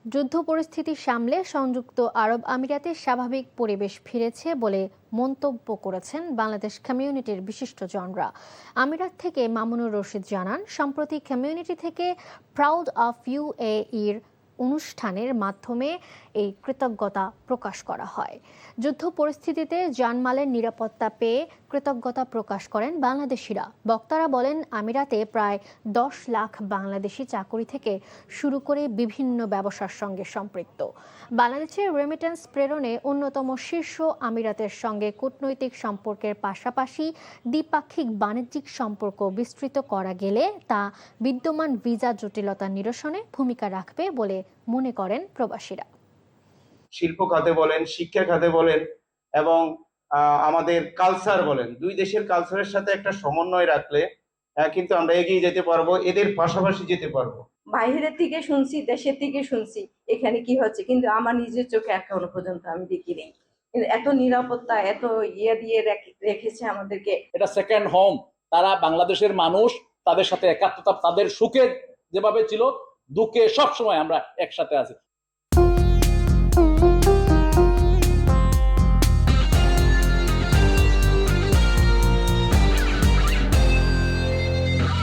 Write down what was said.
যুদ্ধ পরিস্থিতি সামলে সংযুক্ত আরব আমিরাতে স্বাভাবিক পরিবেশ ফিরেছে বলে মন্তব্য করেছেন বাংলাদেশ কমিউনিটির বিশিষ্টজনরা। আমিরাত থেকে মামুনুর রশিদ জানান, সম্প্রতি কমিউনিটি থেকে প্রাউড অফ ইউএইর অনুষ্ঠানের মাধ্যমে এই কৃতজ্ঞতা প্রকাশ করা হয়। যুদ্ধ পরিস্থিতিতে জানমালের নিরাপত্তা পেয়ে কৃতজ্ঞতা প্রকাশ করেন বাংলাদেশিরা। বক্তারা বলেন, আমিরাতে প্রায় 10 লাখ বাংলাদেশি চাকরি থেকে শুরু করে বিভিন্ন ব্যবসার সঙ্গে সম্পৃক্ত। বাংলাদেশের রেমিটেন্স প্রেরণে অন্যতম শীর্ষ আমিরাতের সঙ্গে কূটনৈতিক সম্পর্কের পাশাপাশি দ্বিপাক্ষিক বাণিজ্যিক সম্পর্ক বিস্তৃত করা গেলে তা বিদ্যমান ভিসা জটিলতা নিরসনে ভূমিকা রাখবে বলে মনে করেন প্রবাসীরা। শিল্প খাতে বলেন, শিক্ষা খাতে বলেন এবং আমাদের কালচার বলেন, দুই দেশের কালচারের সাথে একটা সমন্বয় রাখলে কিন্তু আমরা এগিয়ে যেতে পারবো, এদের পাশাপাশি যেতে পারবো। বাইরের থেকে শুনছি, দেশের থেকে শুনছি এখানে কি হচ্ছে, কিন্তু আমার নিজের চোখে এখনো পর্যন্ত আমি দেখিনি। এত নিরাপত্তা, এত দিয়ে রেখেছে আমাদেরকে। এটা সেকেন্ড হোম। তারা বাংলাদেশের মানুষ, তাদের সাথে একাত্মতা, তাদের সুখে যেভাবে ছিল, দুঃখে সবসময় আমরা একসাথে আছি।